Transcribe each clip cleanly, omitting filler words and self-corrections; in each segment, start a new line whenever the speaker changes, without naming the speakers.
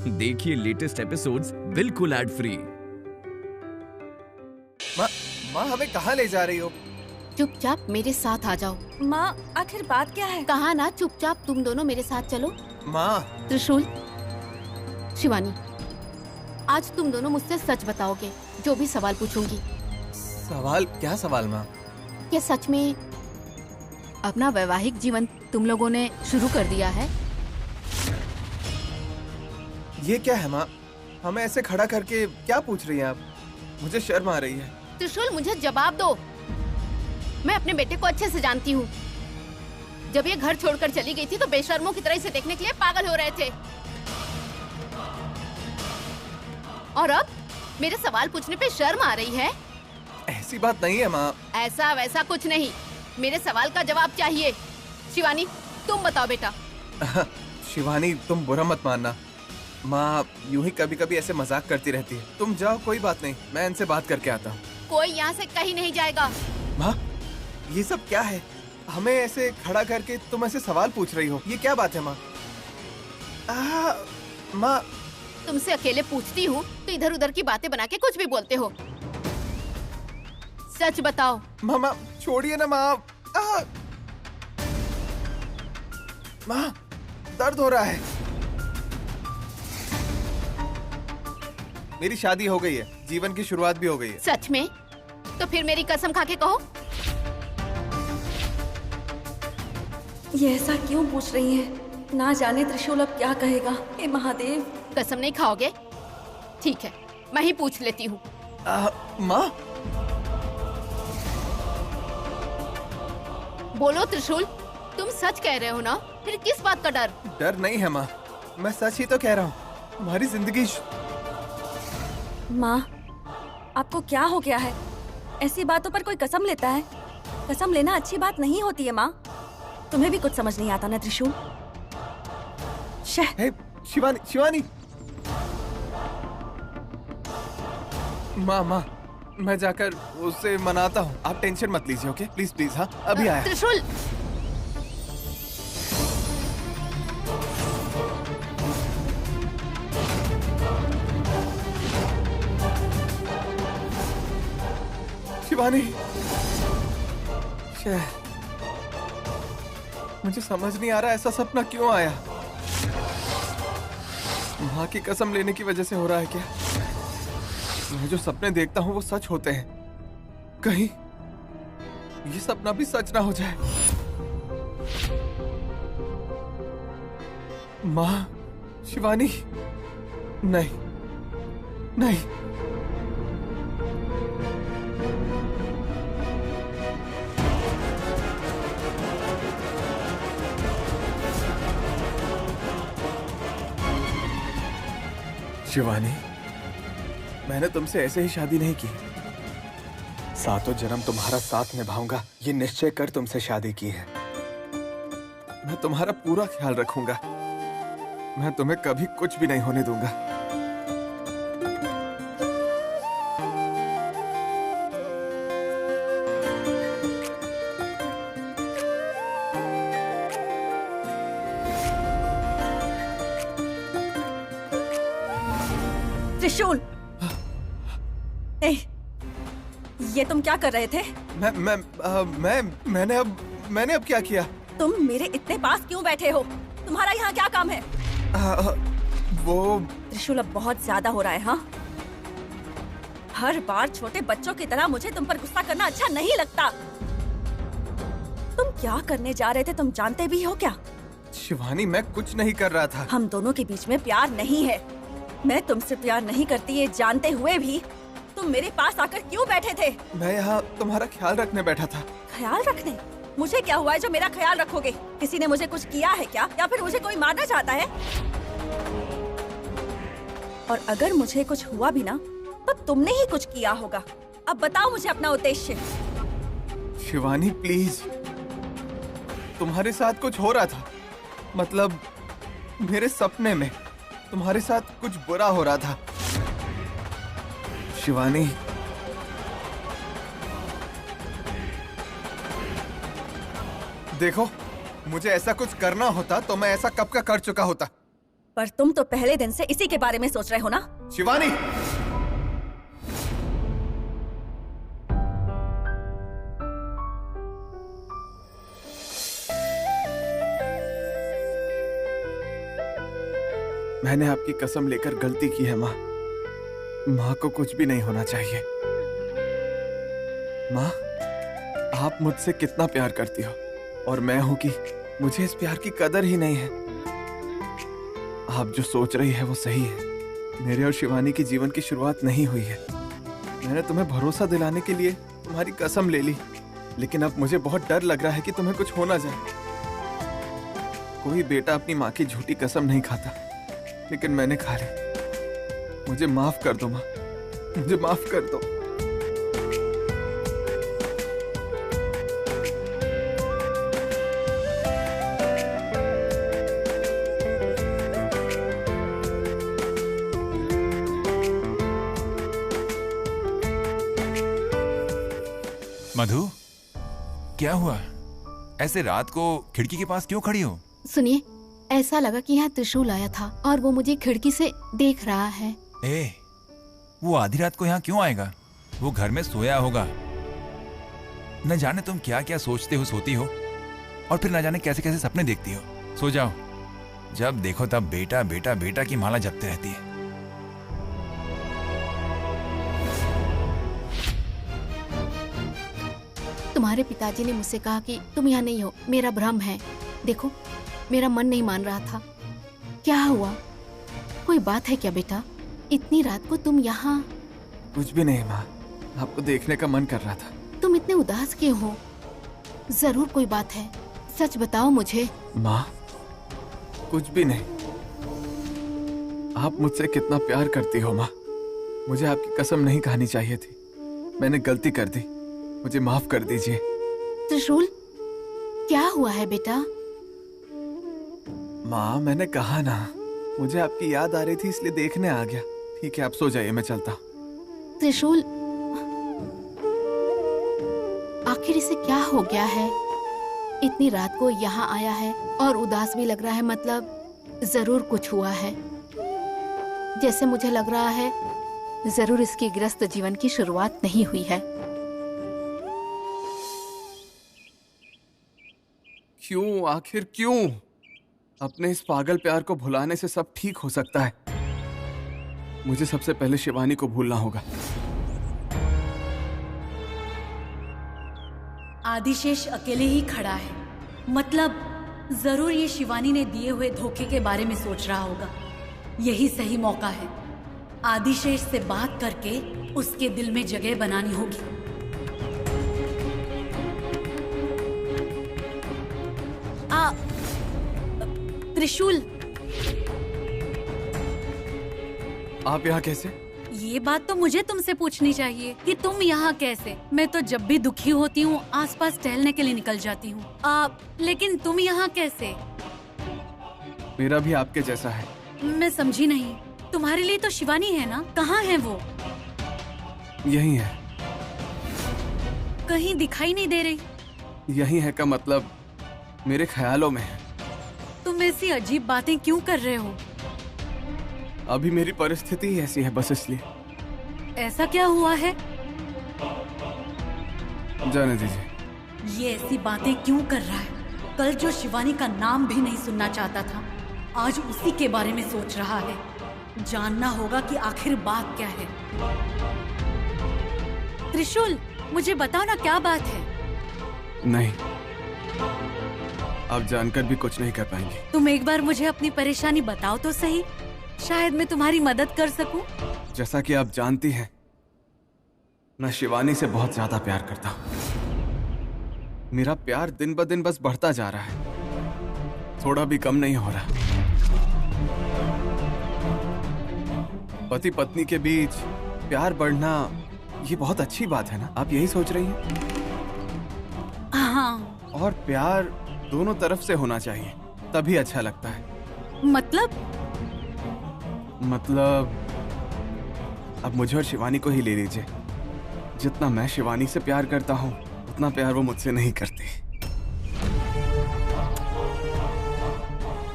देखिए latest episodes बिल्कुल ad free.
माँ, माँ हमें कहाँ ले जा रही हो?
चुपचाप मेरे साथ आ जाओ।
माँ, आखिर बात क्या है?
कहा ना चुपचाप तुम दोनों मेरे साथ चलो।
माँ,
त्रिशूल, शिवानी, आज तुम दोनों मुझसे सच बताओगे, जो भी सवाल पूछूंगी।
सवाल? क्या सवाल माँ?
क्या सच में अपना वैवाहिक जीवन तुम लोगों ने शुरू कर दिया है?
ये क्या है माँ? हमें ऐसे खड़ा करके क्या पूछ रही हैं आप? मुझे शर्म आ रही है।
त्रिशूल, मुझे जवाब दो। मैं अपने बेटे को अच्छे से जानती हूँ। जब ये घर छोड़कर चली गई थी तो बेशर्मों की तरह इसे देखने के लिए पागल हो रहे थे, और अब मेरे सवाल पूछने पे शर्म आ रही है?
ऐसी बात नहीं है माँ।
ऐसा वैसा कुछ नहीं, मेरे सवाल का जवाब चाहिए। शिवानी, तुम बताओ बेटा।
शिवानी, तुम बुरा मत मानना। माँ यूं ही कभी कभी ऐसे मजाक करती रहती है। तुम जाओ, कोई बात नहीं, मैं इनसे बात करके आता हूँ।
कोई यहाँ से कहीं नहीं जाएगा।
माँ, ये सब क्या है? हमें ऐसे खड़ा करके तुम ऐसे सवाल पूछ रही हो, ये क्या बात है माँ? माँ,
तुमसे अकेले पूछती हूँ तो इधर उधर की बातें बना के कुछ भी बोलते हो। सच बताओ।
माँ छोड़िए ना माँ। माँ, दर्द हो रहा है। मेरी शादी हो गई है, जीवन की शुरुआत भी हो गई है।
सच में? तो फिर मेरी कसम खा के कहो।
ये ऐसा क्यों पूछ रही है? ना जाने त्रिशूल अब क्या कहेगा। हे महादेव।
कसम नहीं खाओगे? ठीक है, मैं ही पूछ लेती हूँ।
माँ,
बोलो त्रिशूल, तुम सच कह रहे हो ना? फिर किस बात का डर?
डर नहीं है माँ, मैं सच ही तो कह रहा हूँ। हमारी जिंदगी
माँ, आपको क्या हो गया है? ऐसी बातों पर कोई कसम लेता है? कसम लेना अच्छी बात नहीं होती है माँ। तुम्हें भी कुछ समझ नहीं आता ना त्रिशूल?
हे, शिवानी, शिवानी। माँ, मैं जाकर उससे मनाता हूँ। आप टेंशन मत लीजिए, ओके? Please please. हाँ, अभी आया।
त्रिशूल,
शिवानी, मुझे समझ नहीं आ रहा ऐसा सपना क्यों आया। माँ की कसम लेने की वजह से हो रहा है क्या? मैं जो सपने देखता हूँ वो सच होते हैं। कहीं ये सपना भी सच ना हो जाए। माँ, शिवानी, नहीं नहीं। शिवानी, मैंने तुमसे ऐसे ही शादी नहीं की। सातों जन्म तुम्हारा साथ निभाऊंगा, ये निश्चय कर तुमसे शादी की है। मैं तुम्हारा पूरा ख्याल रखूंगा। मैं तुम्हें कभी कुछ भी नहीं होने दूंगा।
त्रिशूल, ये तुम क्या कर रहे थे?
मैंने अब क्या किया?
तुम मेरे इतने पास क्यों बैठे हो? तुम्हारा यहाँ क्या काम है?
वो
त्रिशूल, अब बहुत ज्यादा हो रहा है। हाँ, हर बार छोटे बच्चों की तरह मुझे तुम पर गुस्सा करना अच्छा नहीं लगता। तुम क्या करने जा रहे थे तुम जानते भी हो क्या?
शिवानी, मैं कुछ नहीं कर रहा था।
हम दोनों के बीच में प्यार नहीं है। मैं तुमसे प्यार नहीं करती ये जानते हुए भी तुम मेरे पास आकर क्यों बैठे थे?
मैं यहाँ तुम्हारा ख्याल रखने बैठा था।
ख्याल रखने? मुझे क्या हुआ है जो मेरा ख्याल रखोगे? किसी ने मुझे कुछ किया है क्या, या फिर मुझे कोई मारना चाहता है? और अगर मुझे कुछ हुआ भी ना तो तुमने ही कुछ किया होगा। अब बताओ मुझे अपना उद्देश्य।
शिवानी प्लीज, तुम्हारे साथ कुछ हो रहा था। मतलब मेरे सपने में तुम्हारे साथ कुछ बुरा हो रहा था। शिवानी, देखो, मुझे ऐसा कुछ करना होता तो मैं ऐसा कब का कर चुका होता।
पर तुम तो पहले दिन से इसी के बारे में सोच रहे हो ना?
शिवानी, मैंने आपकी कसम लेकर गलती की है माँ। माँ को कुछ भी नहीं होना चाहिए। माँ, आप मुझसे कितना प्यार करती हो और मैं हूं कि मुझे इस प्यार की कदर ही नहीं है। आप जो सोच रही है वो सही है। मेरे और शिवानी की जीवन की शुरुआत नहीं हुई है। मैंने तुम्हें भरोसा दिलाने के लिए तुम्हारी कसम ले ली, लेकिन अब मुझे बहुत डर लग रहा है कि तुम्हें कुछ हो ना जाए। कोई बेटा अपनी माँ की झूठी कसम नहीं खाता, लेकिन मैंने खा ली। मुझे माफ कर दो माँ, मुझे माफ कर दो।
मधु, क्या हुआ? ऐसे रात को खिड़की के पास क्यों खड़ी हो?
सुनिए, ऐसा लगा कि यहाँ त्रिशूल आया था और वो मुझे खिड़की से देख रहा है।
वो आधी रात को यहाँ क्यों आएगा? वो घर में सोया होगा। न जाने तुम क्या क्या सोचते हो, सोती हो, और फिर न जाने कैसे कैसे सपने देखती हो। सो जाओ, जब देखो तब बेटा बेटा बेटा की माला जपते रहती है।
तुम्हारे पिताजी ने मुझसे कहा कि तुम यहाँ नहीं हो, मेरा भ्रम है। देखो, मेरा मन नहीं मान रहा था। क्या हुआ? कोई बात है क्या बेटा? इतनी रात को तुम यहाँ?
कुछ भी नहीं माँ, आपको देखने का मन कर रहा था।
तुम इतने उदास क्यों हो? जरूर कोई बात है, सच बताओ मुझे।
माँ, कुछ भी नहीं। आप मुझसे कितना प्यार करती हो माँ। मुझे आपकी कसम नहीं खानी चाहिए थी। मैंने गलती कर दी, मुझे माफ कर दीजिए।
त्रिशूल, क्या हुआ है बेटा?
माँ, मैंने कहा ना, मुझे आपकी याद आ रही थी इसलिए देखने आ गया। ठीक है, आप सो जाइए, मैं चलता हूँ।
त्रिशूल, आखिर इसे क्या हो गया है? इतनी रात को यहाँ आया है और उदास भी लग रहा है। मतलब जरूर कुछ हुआ है। जैसे मुझे लग रहा है जरूर इसकी गृहस्थ जीवन की शुरुआत नहीं हुई है।
क्यों? आखिर क्यों? अपने इस पागल प्यार को भुलाने से सब ठीक हो सकता है। मुझे सबसे पहले शिवानी को भूलना होगा।
आदिशेष अकेले ही खड़ा है। मतलब जरूर ये शिवानी ने दिए हुए धोखे के बारे में सोच रहा होगा। यही सही मौका है। आदिशेष से बात करके उसके दिल में जगह बनानी होगी। त्रिशूल,
आप यहाँ कैसे?
ये बात तो मुझे तुमसे पूछनी चाहिए कि तुम यहाँ कैसे? मैं तो जब भी दुखी होती हूँ आसपास टहलने के लिए निकल जाती हूँ। लेकिन तुम यहाँ कैसे?
मेरा भी आपके जैसा है।
मैं समझी नहीं। तुम्हारे लिए तो शिवानी है ना? कहाँ है वो?
यही है।
कहीं दिखाई नहीं दे रही।
यही है का मतलब मेरे ख्यालों में है।
तुम ऐसी अजीब बातें क्यों कर रहे हो?
अभी मेरी परिस्थिति ही ऐसी है, बस इसलिए।
ऐसा क्या हुआ है?
जाने दीजिए।
ये ऐसी बातें क्यों कर रहा है? कल जो शिवानी का नाम भी नहीं सुनना चाहता था, आज उसी के बारे में सोच रहा है। जानना होगा कि आखिर बात क्या है। त्रिशूल, मुझे बताओ ना, क्या बात है?
नहीं, आप जानकर भी कुछ नहीं कर पाएंगे।
तुम एक बार मुझे अपनी परेशानी बताओ तो सही, शायद मैं तुम्हारी मदद कर सकूं।
जैसा कि आप जानती हैं, मैं शिवानी से बहुत ज्यादा प्यार करता हूँ। मेरा प्यार दिन ब दिन बस बढ़ता जा रहा है, थोड़ा भी कम नहीं हो रहा। पति पत्नी के बीच प्यार बढ़ना ये बहुत अच्छी बात है ना? आप यही सोच रही हैं?
हाँ।
और प्यार दोनों तरफ से होना चाहिए, तभी अच्छा लगता है। मतलब अब मुझे और शिवानी को ही ले लीजिए। जितना मैं शिवानी से प्यार करता हूँ, उतना प्यार वो मुझसे नहीं करती।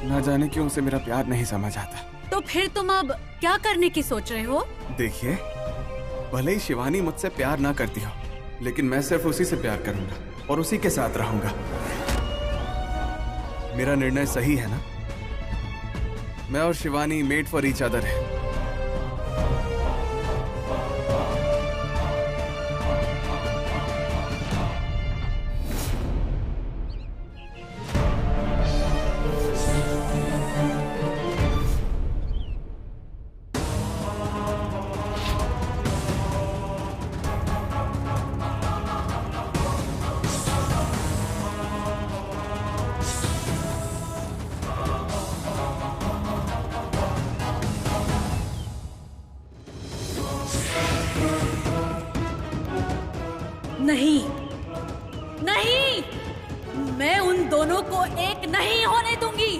ना जाने क्यों उसे मेरा प्यार नहीं समझ आता।
तो फिर तुम अब क्या करने की सोच रहे हो?
देखिए, भले ही शिवानी मुझसे प्यार ना करती हो, लेकिन मैं सिर्फ उसी से प्यार करूंगा और उसी के साथ रहूंगा। मेरा निर्णय सही है ना? मैं और Shivani made for each other है।
नहीं, नहीं, मैं उन दोनों को एक नहीं होने दूंगी।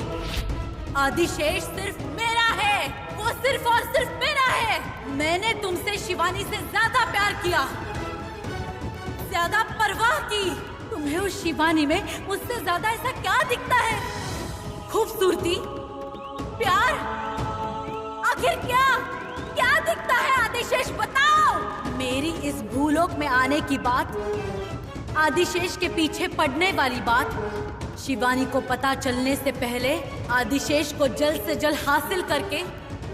आदिशेष सिर्फ मेरा है, वो सिर्फ और सिर्फ मेरा है। मैंने तुमसे शिवानी से ज्यादा प्यार किया, ज्यादा परवाह की। तुम्हें उस शिवानी में मुझसे ज्यादा ऐसा क्या दिखता है? खूबसूरती, प्यार, आखिर क्या क्या दिखता है? आदिशेष बताओ। मेरी इस भूलोक में आने की बात, आदिशेष के पीछे पड़ने वाली बात, शिवानी को पता चलने से पहले आदिशेष को जल्द से जल्द हासिल करके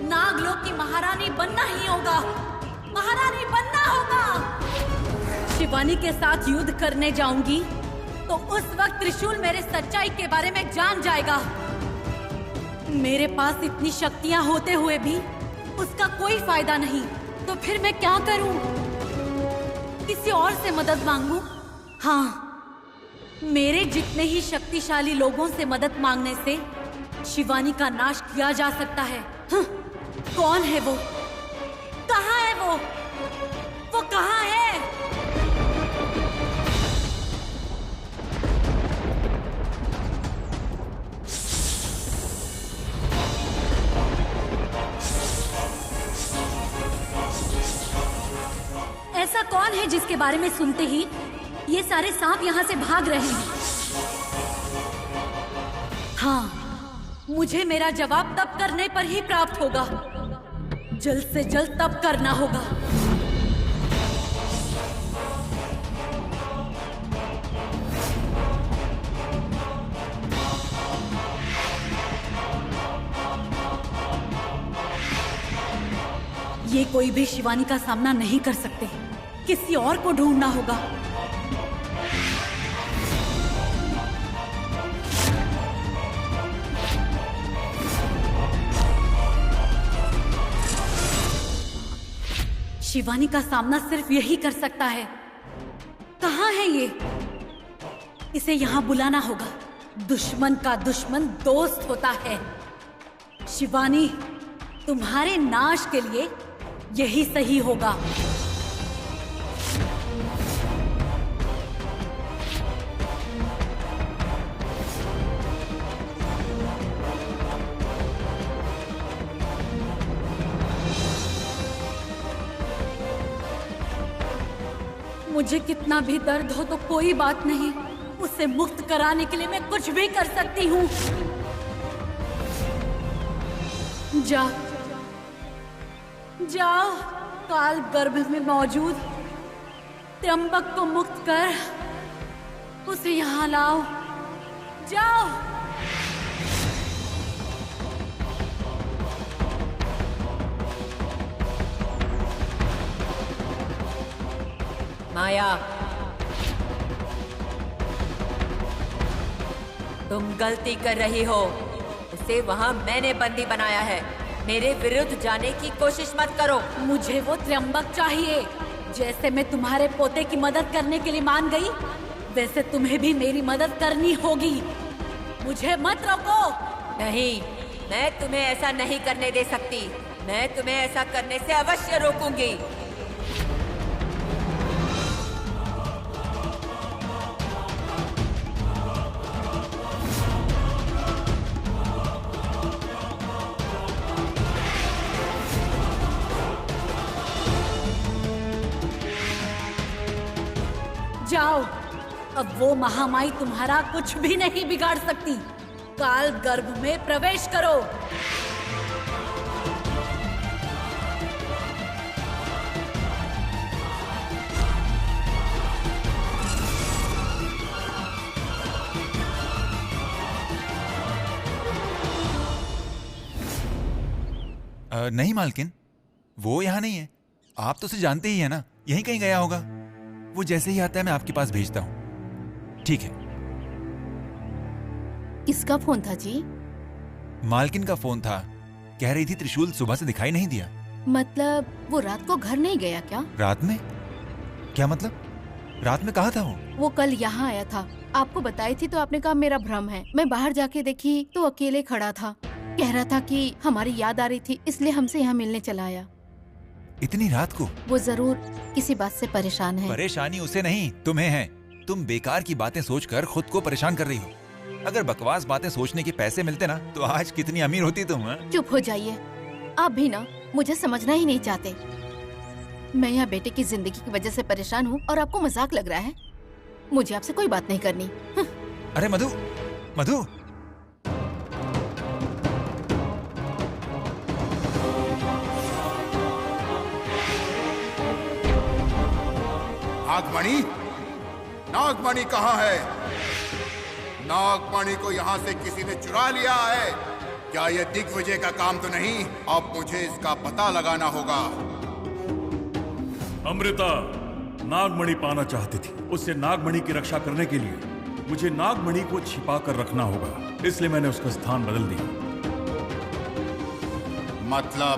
नागलोक की महारानी बनना ही होगा। महारानी बनना होगा। शिवानी के साथ युद्ध करने जाऊंगी तो उस वक्त त्रिशूल मेरे सच्चाई के बारे में जान जाएगा। मेरे पास इतनी शक्तियां होते हुए भी उसका कोई फायदा नहीं। तो फिर मैं क्या करूं? किसी और से मदद मांगूं? हाँ, मेरे जितने ही शक्तिशाली लोगों से मदद मांगने से शिवानी का नाश किया जा सकता है। कौन है वो? कहाँ है वो? वो कहाँ है? ऐसा कौन है जिसके बारे में सुनते ही ये सारे सांप यहाँ से भाग रहे हैं? हाँ, मुझे मेरा जवाब तब करने पर ही प्राप्त होगा। जल्द से जल्द तब करना होगा। ये कोई भी शिवानी का सामना नहीं कर सकते। किसी और को ढूंढना होगा। शिवानी का सामना सिर्फ यही कर सकता है। कहाँ है ये? इसे यहाँ बुलाना होगा। दुश्मन का दुश्मन दोस्त होता है। शिवानी, तुम्हारे नाश के लिए यही सही होगा। मुझे कितना भी दर्द हो तो कोई बात नहीं, उसे मुक्त कराने के लिए मैं कुछ भी कर सकती हूँ। जाओ, जाओ, काल गर्भ में मौजूद त्र्यंबक को मुक्त कर उसे यहाँ लाओ। जाओ।
माया, तुम गलती कर रही हो। उसे वहाँ मैंने बंदी बनाया है। मेरे विरुद्ध जाने की कोशिश मत करो।
मुझे वो त्र्यंबक चाहिए। जैसे मैं तुम्हारे पोते की मदद करने के लिए मान गई, वैसे तुम्हें भी मेरी मदद करनी होगी। मुझे मत रोको।
नहीं, मैं तुम्हें ऐसा नहीं करने दे सकती। मैं तुम्हें ऐसा करने से अवश्य रोकूंगी।
जाओ, अब वो महामाई तुम्हारा कुछ भी नहीं बिगाड़ सकती। काल गर्भ में प्रवेश करो।
नहीं मालकिन, वो यहाँ नहीं है। आप तो उसे जानते ही है ना, यहीं कहीं गया होगा। वो जैसे ही आता है मैं आपके पास भेजता हूँ। ठीक है।
किसका फोन था जी?
मालकिन का फोन था। कह रही थी त्रिशूल सुबह से दिखाई नहीं दिया।
मतलब वो रात को घर नहीं गया क्या?
रात में? क्या मतलब? रात में कहाँ था वो?
वो कल यहाँ आया था, आपको बताई थी तो आपने कहा मेरा भ्रम है। मैं बाहर जाके देखी तो अकेले खड़ा था, कह रहा था कि हमारी याद आ रही थी इसलिए हमसे यहाँ मिलने चला आया।
इतनी रात को?
वो जरूर किसी बात से परेशान है।
परेशानी उसे नहीं, तुम्हें है। तुम बेकार की बातें सोचकर खुद को परेशान कर रही हो। अगर बकवास बातें सोचने के पैसे मिलते ना तो आज कितनी अमीर होती तुम।
चुप हो जाइए, आप भी ना मुझे समझना ही नहीं चाहते। मैं यहाँ बेटे की जिंदगी की वजह से परेशान हूँ और आपको मजाक लग रहा है। मुझे आपसे कोई बात नहीं करनी।
अरे मधु, मधु।
नागमणि, नागमणि कहाँ है? नागमणि को यहाँ से किसी ने चुरा लिया है। क्या ये दिग्विजय का काम तो नहीं? अब मुझे इसका पता लगाना होगा।
अमृता नागमणि पाना चाहती थी। उससे नागमणि की रक्षा करने के लिए मुझे नागमणि को छिपा कर रखना होगा, इसलिए मैंने उसका स्थान बदल दिया।
मतलब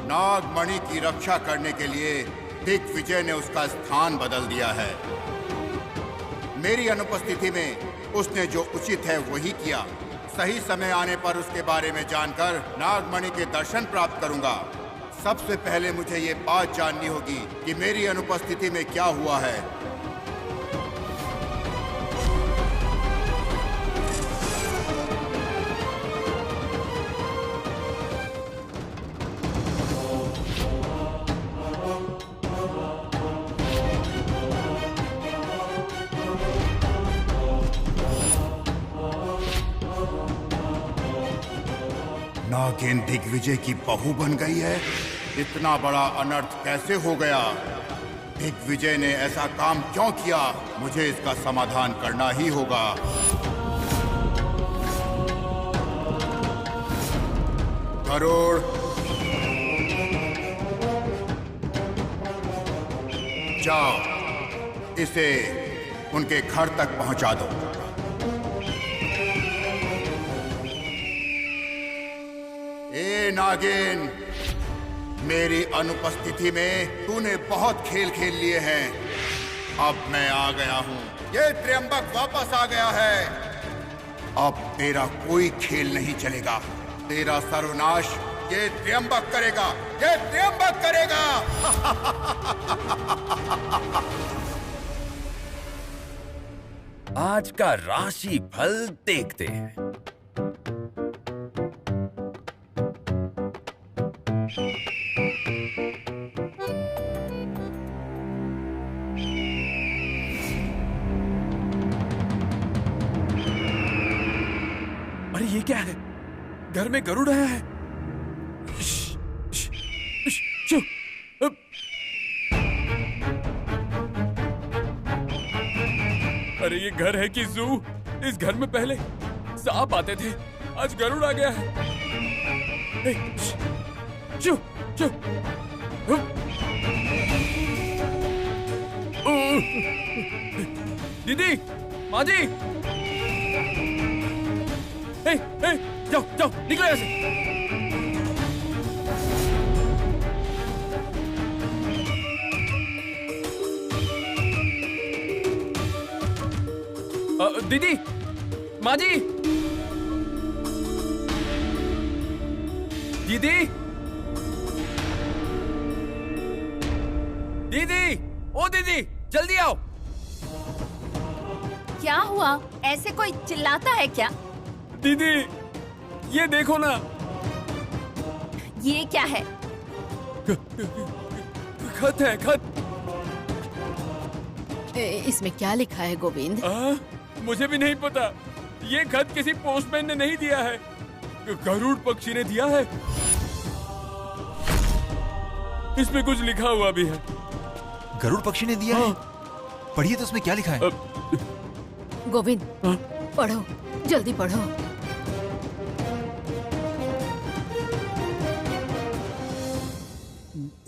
नागमणि की रक्षा करने के लिए दिग्विजय ने उसका स्थान बदल दिया है। मेरी अनुपस्थिति में उसने जो उचित है वही किया। सही समय आने पर उसके बारे में जानकर नागमणि के दर्शन प्राप्त करूंगा। सबसे पहले मुझे ये बात जाननी होगी कि मेरी अनुपस्थिति में क्या हुआ है। नागिन दिग्विजय की बहू बन गई है। इतना बड़ा अनर्थ कैसे हो गया? दिग्विजय ने ऐसा काम क्यों किया? मुझे इसका समाधान करना ही होगा। गरुड़, जाओ इसे उनके घर तक पहुंचा दो। ए नागिन, मेरी अनुपस्थिति में तूने बहुत खेल खेल लिए हैं। अब मैं आ गया हूं। ये त्र्यंबक वापस आ गया है। अब तेरा कोई खेल नहीं चलेगा। तेरा सर्वनाश ये त्र्यंबक करेगा। ये त्र्यंबक करेगा।
आज का राशि फल देखते हैं।
अरे ये क्या है? घर में गरुड़ आया है। अरे ये घर है कि जू? इस घर में पहले सांप आते थे, आज गरुड़ आ गया है। दीदी, माँ जी, जाओ जाओ, निकलो यहाँ से। दीदी, माँ जी, दीदी, दीदी, ओ दीदी, जल्दी आओ।
क्या हुआ? ऐसे कोई चिल्लाता है क्या?
दीदी, ये देखो ना।
ये क्या है?
खत है, खत।
इसमें क्या लिखा है गोविंद?
मुझे भी नहीं पता।
ये खत किसी पोस्टमैन ने नहीं दिया है, गरुड़ पक्षी ने दिया है। इसमें कुछ लिखा हुआ भी है।
गरुड़ पक्षी ने दिया है? पढ़िए तो उसमें क्या लिखा है।
गोविंद, पढ़ो, जल्दी पढ़ो।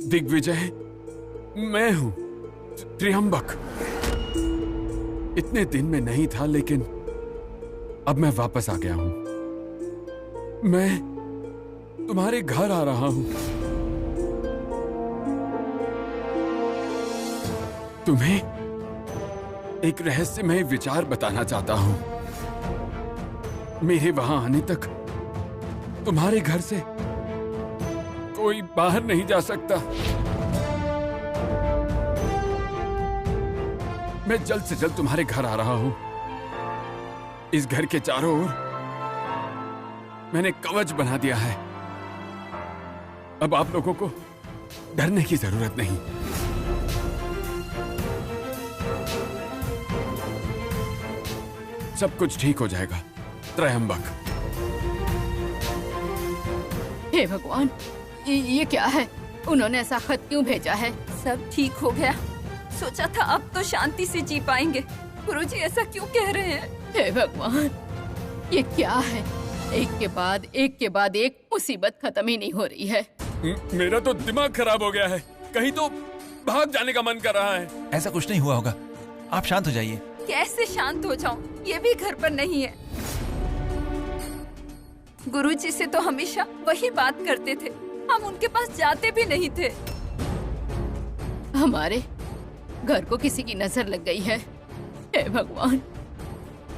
दिग्विजय, मैं हूं त्र्यंबक। इतने दिन में नहीं था, लेकिन अब मैं वापस आ गया हूं। मैं तुम्हारे घर आ रहा हूं। तुम्हें एक रहस्यमय विचार बताना चाहता हूं। मेरे वहां आने तक तुम्हारे घर से कोई बाहर नहीं जा सकता। मैं जल्द से जल्द तुम्हारे घर आ रहा हूं। इस घर के चारों ओर मैंने कवच बना दिया है। अब आप लोगों को डरने की जरूरत नहीं। सब कुछ ठीक हो जाएगा, त्रयंबक।
हे भगवान, ये क्या है? उन्होंने ऐसा खत क्यों भेजा है?
सब ठीक हो गया। सोचा था अब तो शांति से जी पाएंगे। गुरुजी ऐसा क्यों कह रहे हैं?
हे भगवान, ये क्या है? एक के बाद एक मुसीबत खत्म ही नहीं हो रही है।
मेरा तो दिमाग खराब हो गया है। कहीं तो भाग जाने का मन कर रहा है।
ऐसा कुछ नहीं हुआ होगा, आप शांत हो जाइए।
कैसे शांत हो जाऊं? ये भी घर पर नहीं है। गुरुजी से तो हमेशा वही बात करते थे, हम उनके पास जाते भी नहीं थे।
हमारे घर को किसी की नजर लग गई है। हे भगवान,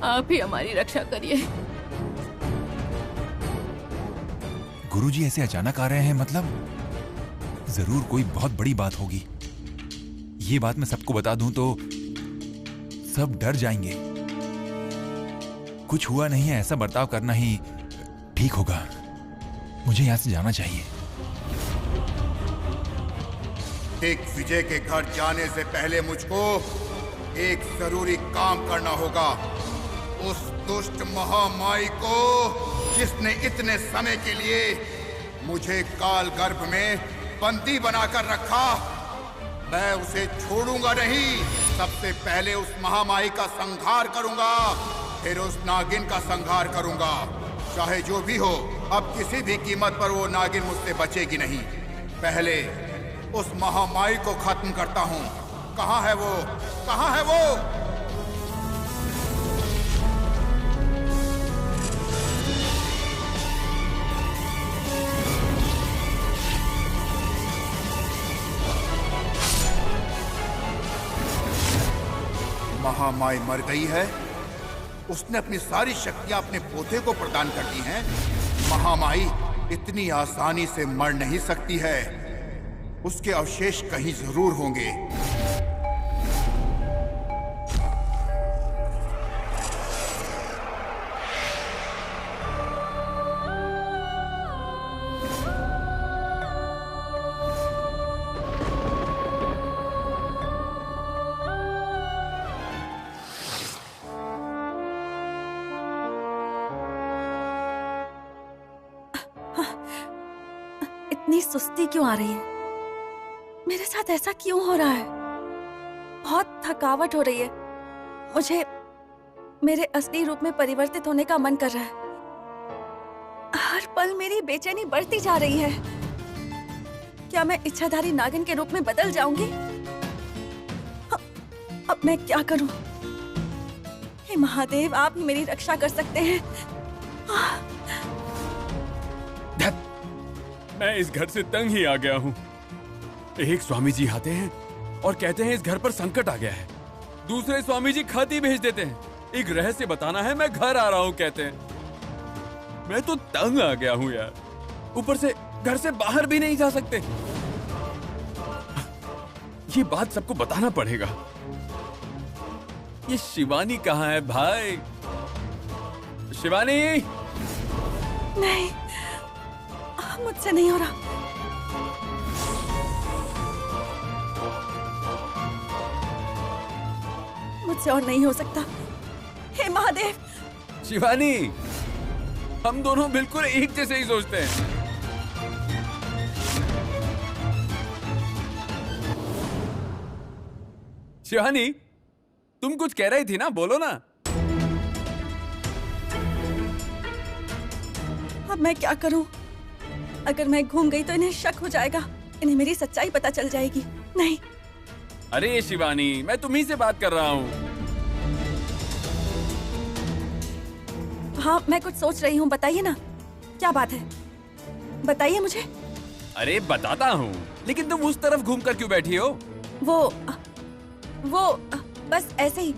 आप ही हमारी रक्षा करिए।
गुरुजी ऐसे अचानक आ रहे हैं, मतलब जरूर कोई बहुत बड़ी बात होगी। ये बात मैं सबको बता दूं तो सब डर जाएंगे। कुछ हुआ नहीं है, ऐसा बर्ताव करना ही ठीक होगा। मुझे यहां से जाना चाहिए।
दिग्विजय के घर जाने से पहले मुझको एक जरूरी काम करना होगा। उस दुष्ट महामाई को, जिसने इतने समय के लिए मुझे काल गर्भ में बंदी बनाकर रखा, मैं उसे छोड़ूंगा नहीं। सबसे पहले उस महामाई का संहार करूंगा, फिर उस नागिन का संहार करूंगा। चाहे जो भी हो, अब किसी भी कीमत पर वो नागिन मुझसे बचेगी नहीं। पहले उस महामाई को खत्म करता हूं। कहां है वो? कहां है वो? महामाई मर गई है। उसने अपनी सारी शक्तियां अपने पोते को प्रदान कर दी हैं। महामाई इतनी आसानी से मर नहीं सकती है। उसके अवशेष कहीं जरूर होंगे।
इतनी सुस्ती क्यों आ रही है? मेरे साथ ऐसा क्यों हो रहा है? बहुत थकावट हो रही है। मुझे मेरे असली रूप में परिवर्तित होने का मन कर रहा है। हर पल मेरी बेचैनी बढ़ती जा रही है। क्या मैं इच्छाधारी नागिन के रूप में बदल जाऊंगी? अब मैं क्या करूं? हे महादेव, आप ही मेरी रक्षा कर सकते हैं।
मैं इस घर से तंग ही आ गया हूँ। एक स्वामी जी आते हैं और कहते हैं इस घर पर संकट आ गया है। दूसरे स्वामी जी खत ही भेज देते हैं, एक रहस्य बताना है, मैं घर आ रहा हूँ कहते हैं। मैं तो तंग आ गया हूँ यार। ऊपर से घर से बाहर भी नहीं जा सकते। ये बात सबको बताना पड़ेगा। ये शिवानी कहाँ है भाई? शिवानी!
नहीं, मुझसे नहीं हो रहा। मुझसे और नहीं हो सकता। हे महादेव,
शिवानी, हम दोनों बिल्कुल एक जैसे ही सोचते हैं। शिवानी, तुम कुछ कह रही थी ना, बोलो ना।
अब मैं क्या करूं? अगर मैं घूम गई तो इन्हें शक हो जाएगा, इन्हें मेरी सच्चाई पता चल जाएगी। नहीं।
अरे शिवानी, मैं तुम्ही से बात कर रहा हूँ।
हाँ, मैं कुछ सोच रही हूँ, बताइए ना, क्या बात है? बताइए मुझे।
अरे बताता हूँ, लेकिन तुम उस तरफ घूम कर क्यों बैठी हो?
वो बस ऐसे ही।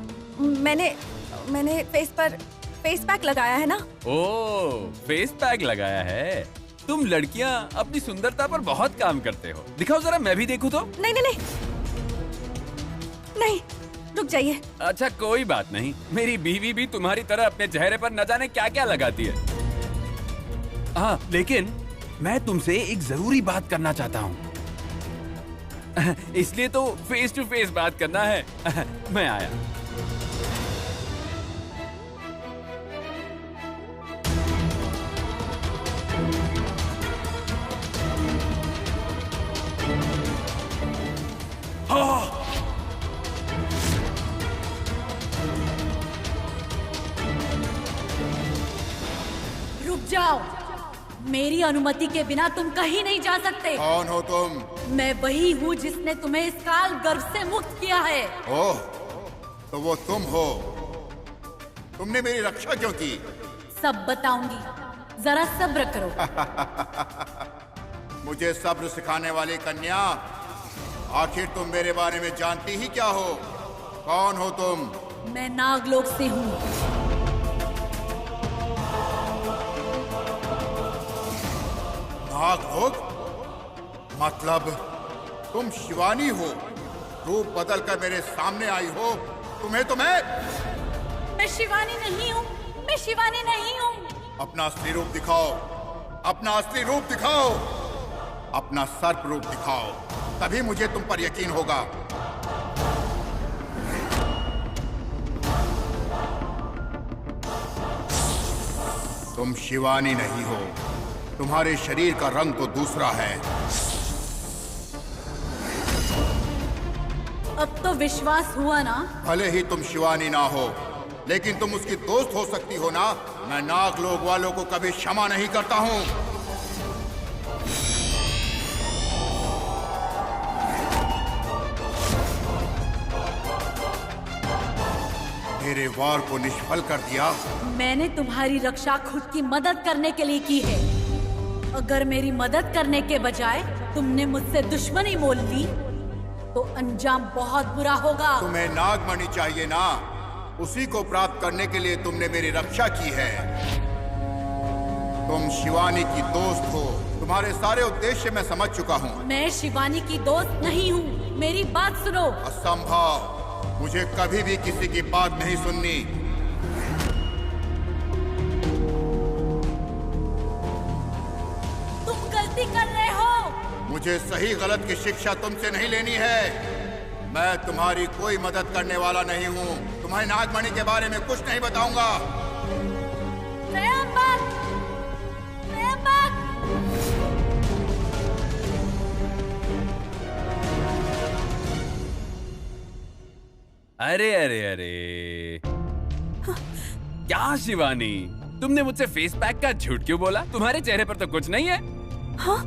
मैंने फेस पर फेस पैक लगाया है ना।
ओह, फेस पैक लगाया है। तुम लड़कियाँ अपनी सुंदरता पर बहुत काम करते हो। दिखाओ जरा, मैं भी देखूं तो।
नहीं नहीं नहीं नहीं, रुक जाइए।
अच्छा कोई बात नहीं, मेरी बीवी भी तुम्हारी तरह अपने चेहरे पर न जाने क्या क्या लगाती है। हाँ, लेकिन मैं तुमसे एक जरूरी बात करना चाहता हूँ। इसलिए तो फेस टू फेस बात करना है। मैं आया।
रुक जाओ, मेरी अनुमति के बिना तुम कहीं नहीं जा सकते।
कौन हो तुम?
मैं वही हूँ जिसने तुम्हें इस काल गर्भ से मुक्त किया है।
ओह, तो वो तुम हो। तुमने मेरी रक्षा क्यों की?
सब बताऊंगी, जरा सब्र करो।
मुझे सब्र सिखाने वाली कन्या, आखिर तुम मेरे बारे में जानती ही क्या हो? कौन हो तुम?
मैं नागलोक से हूँ।
नागलोक? मतलब तुम शिवानी हो? रूप बदल कर मेरे सामने आई हो? तुम्हें तो
मैं शिवानी नहीं हूँ। मैं शिवानी नहीं हूँ।
अपना असली रूप दिखाओ। अपना असली रूप दिखाओ। अपना सर्प रूप दिखाओ, तभी मुझे तुम पर यकीन होगा। तुम शिवानी नहीं हो। तुम्हारे शरीर का रंग तो दूसरा है।
अब तो विश्वास हुआ ना?
भले ही तुम शिवानी ना हो, लेकिन तुम उसकी दोस्त हो सकती हो ना। मैं नागलोक वालों को कभी क्षमा नहीं करता हूँ। मेरे वार को निष्फल कर दिया।
मैंने तुम्हारी रक्षा खुद की मदद करने के लिए की है। अगर मेरी मदद करने के बजाय तुमने मुझसे दुश्मनी मोल ली तो अंजाम बहुत बुरा होगा।
तुम्हें नागमणि चाहिए ना, उसी को प्राप्त करने के लिए तुमने मेरी रक्षा की है। तुम शिवानी की दोस्त हो। तुम्हारे सारे उद्देश्य मैं समझ चुका हूँ।
मैं शिवानी की दोस्त नहीं हूँ। मेरी बात सुनो।
असंभव, मुझे कभी भी किसी की बात नहीं सुननी।
तुम गलती कर रहे हो।
मुझे सही गलत की शिक्षा तुमसे नहीं लेनी है। मैं तुम्हारी कोई मदद करने वाला नहीं हूँ। तुम्हें नागमणि के बारे में कुछ नहीं बताऊंगा।
अरे अरे अरे, क्या शिवानी, तुमने मुझसे फेस पैक का झूठ क्यों बोला? तुम्हारे चेहरे पर तो कुछ नहीं है।
हाँ?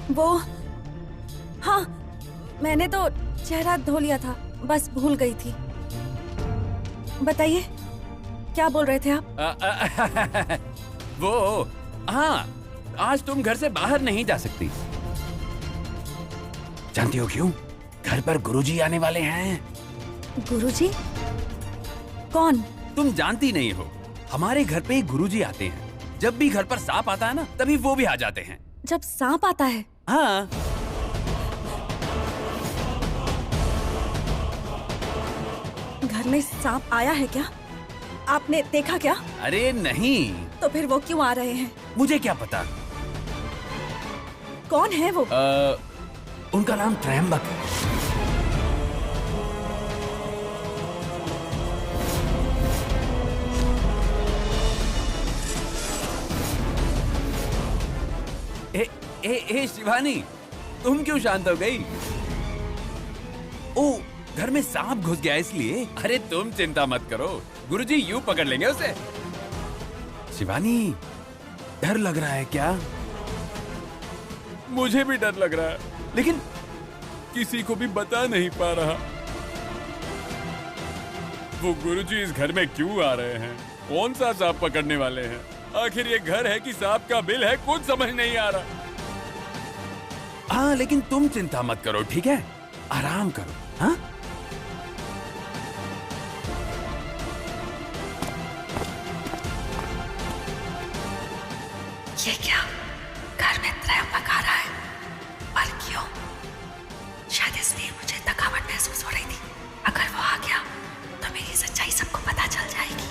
वो हाँ, मैंने तो चेहरा धो लिया था, बस भूल गई थी। बताइए, क्या बोल रहे थे आप?
वो हाँ, आज तुम घर से बाहर नहीं जा सकती। जानती हो क्यों? घर पर गुरुजी आने वाले हैं।
गुरुजी? कौन?
तुम जानती नहीं हो, हमारे घर पे गुरुजी आते हैं। जब भी घर पर सांप आता है ना, तभी वो भी आ जाते हैं।
जब सांप आता है?
हाँ।
घर में सांप आया है क्या? आपने देखा क्या?
अरे नहीं।
तो फिर वो क्यों आ रहे हैं?
मुझे क्या पता।
कौन है वो?
उनका नाम त्रयंबक है। ए शिवानी, तुम क्यों शांत हो गई? ओ, घर में सांप घुस गया इसलिए? अरे तुम चिंता मत करो, गुरुजी यूं पकड़ लेंगे उसे। शिवानी, डर लग रहा है क्या? मुझे भी डर लग रहा है, लेकिन किसी को भी बता नहीं पा रहा। वो गुरुजी इस घर में क्यों आ रहे हैं? कौन सा सांप पकड़ने वाले हैं? आखिर ये घर है कि सांप का बिल है, कुछ समझ नहीं आ रहा। हाँ, लेकिन तुम चिंता मत करो, ठीक है? आराम करो, हाँ?
ये क्या? घर में त्रयंबक आ रहा है, पर क्यों? शायद इसलिए मुझे थकावट महसूस हो रही थी। अगर वो आ गया तो मेरी सच्चाई सबको पता चल जाएगी।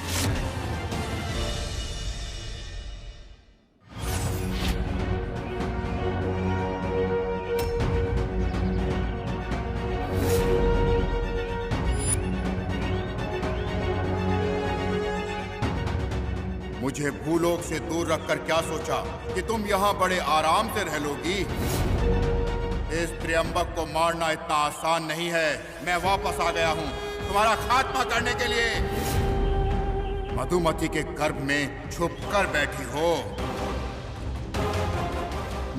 मुझे भूलोक से दूर रखकर क्या सोचा कि तुम यहाँ बड़े आराम से रह लोगी? इस त्र्यंबक को मारना इतना आसान नहीं है। मैं वापस आ गया हूँ तुम्हारा खात्मा करने के लिए। मधुमती के गर्भ में छुप कर बैठी हो,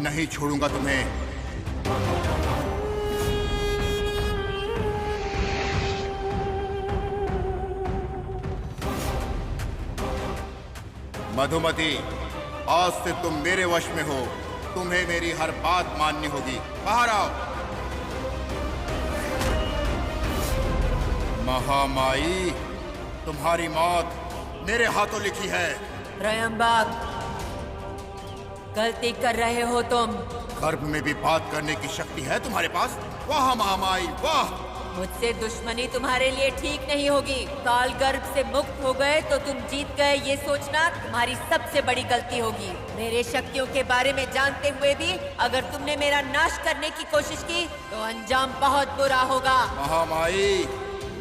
नहीं छोड़ूंगा तुम्हें। मधुमती, आज से तुम मेरे वश में हो। तुम्हें मेरी हर बात माननी होगी। बाहर आओ। महामाई, तुम्हारी मौत मेरे हाथों लिखी है।
त्रयंबक, गलती कर रहे हो तुम।
गर्भ में भी बात करने की शक्ति है तुम्हारे पास? वाह महामाई, वाह।
मुझसे दुश्मनी तुम्हारे लिए ठीक नहीं होगी। काल गर्भ से मुक्त हो गए तो तुम जीत गए, ये सोचना तुम्हारी सबसे बड़ी गलती होगी। मेरे शक्तियों के बारे में जानते हुए भी अगर तुमने मेरा नाश करने की कोशिश की तो अंजाम बहुत बुरा होगा।
महामाई,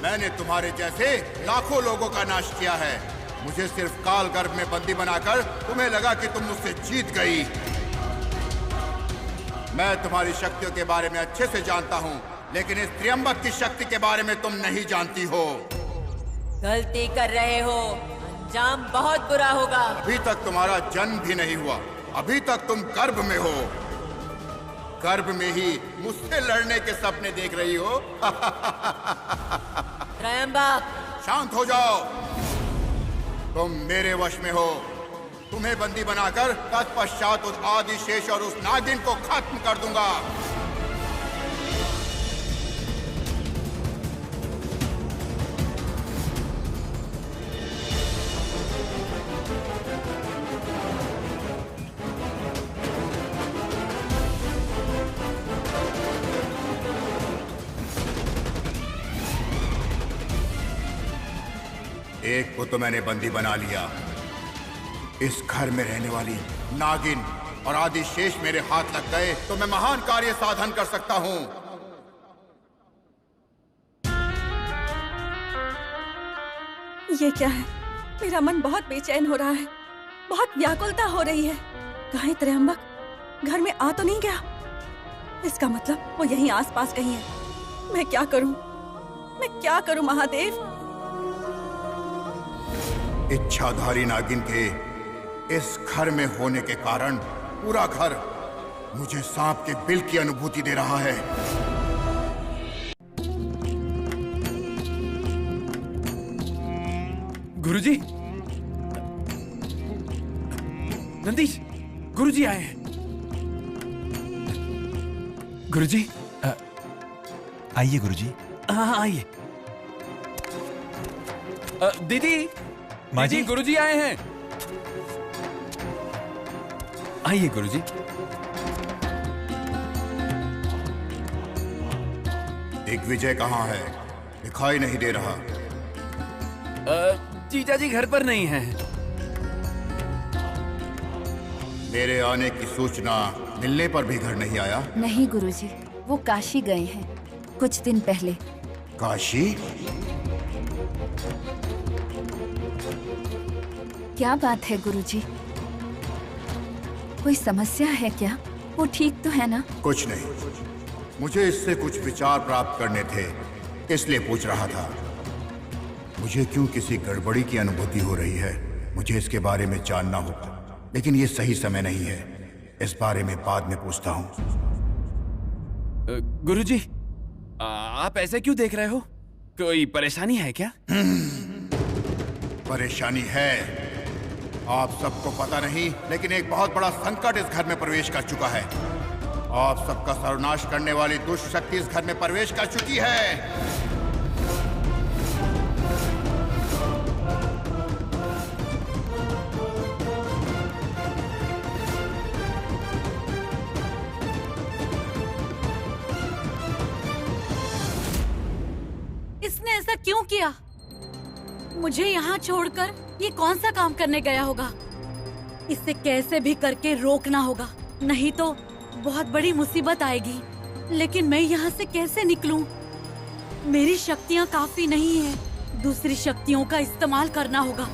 मैंने तुम्हारे जैसे लाखों लोगों का नाश किया है। मुझे सिर्फ काल गर्भ में बंदी बनाकर तुम्हें लगा कि तुम मुझसे जीत गई। मैं तुम्हारी शक्तियों के बारे में अच्छे से जानता हूँ, लेकिन इस त्र्यंबक की शक्ति के बारे में तुम नहीं जानती हो।
गलती कर रहे हो, अंजाम बहुत बुरा होगा।
अभी तक तुम्हारा जन्म भी नहीं हुआ, अभी तक तुम गर्भ में हो। गर्भ में ही मुझसे लड़ने के सपने देख रही हो।
त्रयंबक,
शांत हो जाओ। तुम मेरे वश में हो। तुम्हें बंदी बनाकर तत्पश्चात उस आदिशेष और उस नागिन को खत्म कर दूंगा। एक को तो मैंने बंदी बना लिया। इस घर में रहने वाली नागिन और आदिशेष मेरे हाथ लग गए तो मैं महान कार्य साधन कर सकता हूं।
ये क्या है? मेरा मन बहुत बेचैन हो रहा है, बहुत व्याकुलता हो रही है। कहीं त्रयंबक घर में आ तो नहीं गया? इसका मतलब वो यहीं आसपास कहीं है। मैं क्या करूं? मैं क्या करूं महादेव?
इच्छाधारी नागिन के इस घर में होने के कारण पूरा घर मुझे सांप के बिल की अनुभूति दे रहा है।
गुरुजी, नंदीश, गुरुजी आए हैं। गुरुजी,
आइए गुरुजी।
हाँ आइए। दीदी,
माँ जी,
गुरुजी आए हैं। आइए गुरुजी।
दिग्विजय कहाँ है? दिखाई नहीं दे रहा।
जीजा जी घर पर नहीं हैं।
मेरे आने की सूचना मिलने पर भी घर नहीं आया?
नहीं गुरुजी,
वो काशी गए हैं कुछ दिन पहले।
काशी?
क्या बात है गुरुजी? कोई समस्या है क्या? वो ठीक तो है ना?
कुछ नहीं, मुझे इससे कुछ विचार प्राप्त करने थे, इसलिए पूछ रहा था। मुझे क्यों किसी गड़बड़ी की अनुभूति हो रही है, मुझे इसके बारे में जानना होगा, लेकिन ये सही समय नहीं है। इस बारे में बाद में पूछता हूँ।
गुरुजी, आप ऐसे क्यों देख रहे हो? कोई परेशानी है क्या?
परेशानी है, आप सबको पता नहीं, लेकिन एक बहुत बड़ा संकट इस घर में प्रवेश कर चुका है। आप सबका सर्वनाश करने वाली दुष्ट शक्ति इस घर में प्रवेश कर चुकी है।
इसने ऐसा क्यों किया? मुझे यहाँ छोड़कर ये कौन सा काम करने गया होगा? इसे कैसे भी करके रोकना होगा, नहीं तो बहुत बड़ी मुसीबत आएगी। लेकिन मैं यहाँ से कैसे निकलूं? मेरी शक्तियाँ काफी नहीं है, दूसरी शक्तियों का इस्तेमाल करना होगा।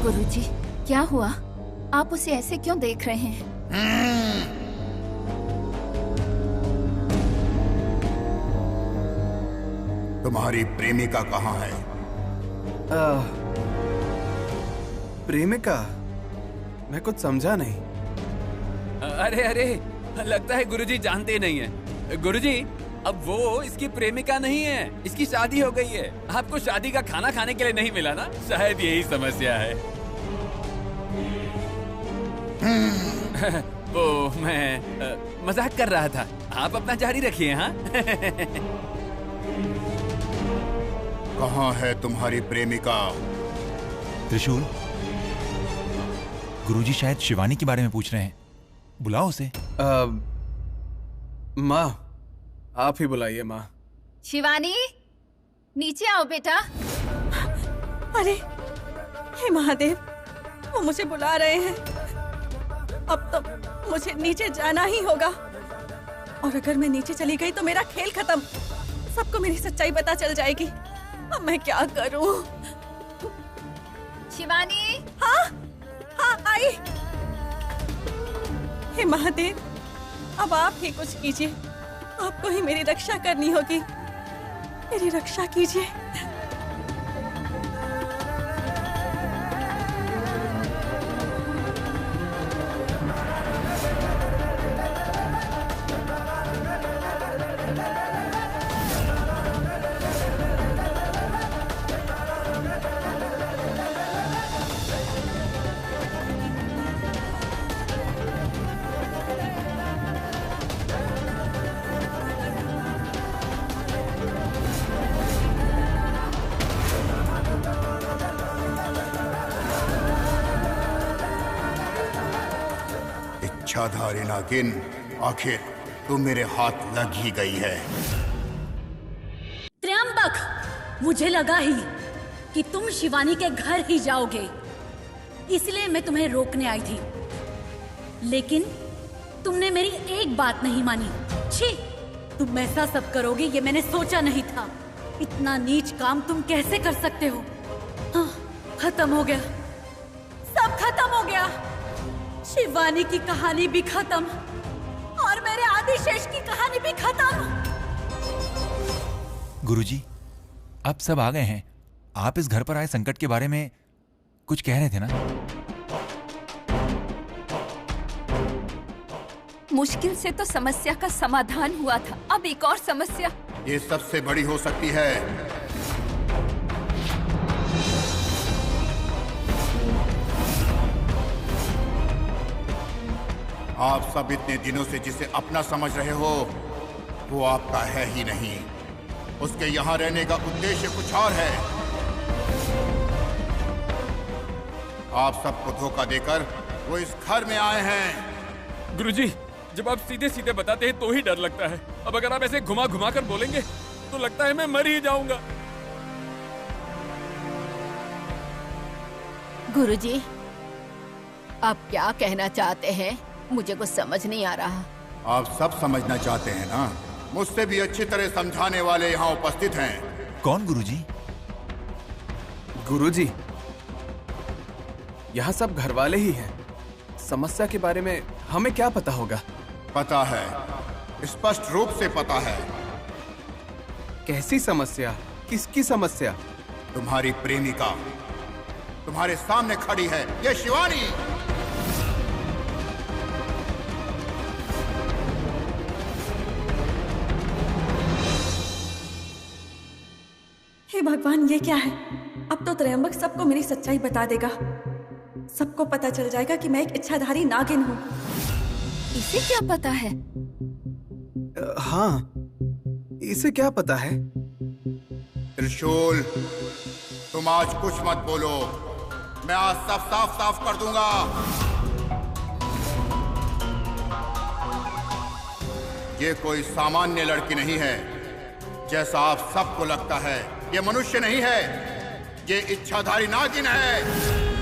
गुरुजी, क्या हुआ? आप उसे ऐसे क्यों देख रहे हैं?
तुम्हारी प्रेमिका कहाँ है?
प्रेमिका? मैं कुछ समझा नहीं।
अरे अरे, लगता है गुरुजी जानते नहीं है। गुरुजी, अब वो इसकी प्रेमिका नहीं है, इसकी शादी हो गई है। आपको शादी का खाना खाने के लिए नहीं मिला ना, शायद यही समस्या है। वो मैं मजाक कर रहा था, आप अपना जारी रखिए। हाँ।
कहाँ है तुम्हारी प्रेमिका?
त्रिशूल, गुरुजी शायद शिवानी के बारे में पूछ रहे हैं, बुलाओ उसे।
माँ, आप ही बुलाइए माँ।
शिवानी, नीचे आओ बेटा। अरे हे महादेव, वो मुझे बुला रहे हैं। अब तो मुझे नीचे जाना ही होगा, और अगर मैं नीचे चली गई तो मेरा खेल खत्म। सबको मेरी सच्चाई पता चल जाएगी। अब मैं क्या करूं? शिवानी। हाँ हाँ, आई। हे महादेव, अब आप ही कुछ कीजिए। आपको ही मेरी रक्षा करनी होगी। मेरी रक्षा कीजिए।
इच्छाधारी नागिन, आखिर तुम मेरे हाथ लग ही गई है।
त्र्यंबक, मुझे लगा ही कि तुम शिवानी के घर ही जाओगे, इसलिए मैं तुम्हें रोकने आई थी। लेकिन तुमने मेरी एक बात नहीं मानी। छी, तुम ऐसा सब करोगे ये मैंने सोचा नहीं था। इतना नीच काम तुम कैसे कर सकते हो? हाँ, खत्म हो गया, सब खत्म हो गया। शिवानी की कहानी भी खत्म और मेरे आदिशेष की कहानी भी खत्म।
गुरुजी, अब सब आ गए हैं। आप इस घर पर आए संकट के बारे में कुछ कह रहे थे ना?
मुश्किल से तो समस्या का समाधान हुआ था, अब एक और समस्या।
ये सबसे बड़ी हो सकती है। आप सब इतने दिनों से जिसे अपना समझ रहे हो, वो आपका है ही नहीं। उसके यहाँ रहने का उद्देश्य कुछ और है। आप सबको धोखा देकर वो इस घर में आए हैं।
गुरुजी, जब आप सीधे सीधे बताते हैं तो ही डर लगता है। अब अगर आप ऐसे घुमा घुमा कर बोलेंगे तो लगता है मैं मर ही जाऊंगा।
गुरुजी, आप क्या कहना चाहते हैं? मुझे कुछ समझ नहीं आ रहा।
आप सब समझना चाहते हैं ना? मुझसे भी अच्छी तरह समझाने वाले यहाँ उपस्थित हैं।
कौन गुरुजी?
गुरुजी, यहाँ सब घर वाले ही हैं। समस्या के बारे में हमें क्या पता होगा?
पता है, स्पष्ट रूप से पता है।
कैसी समस्या? किसकी समस्या?
तुम्हारी प्रेमिका तुम्हारे सामने खड़ी है, ये शिवानी।
हे भगवान, ये क्या है? अब तो त्रयंबक सबको मेरी सच्चाई बता देगा। सबको पता चल जाएगा कि मैं एक इच्छाधारी नागिन हूँ।
इसे क्या पता है?
हाँ, इसे क्या पता है?
त्रिशूल, तुम आज कुछ मत बोलो। मैं आज सब साफ साफ कर दूंगा। ये कोई सामान्य लड़की नहीं है जैसा आप सबको लगता है। ये मनुष्य नहीं है, ये इच्छाधारी नागिन है।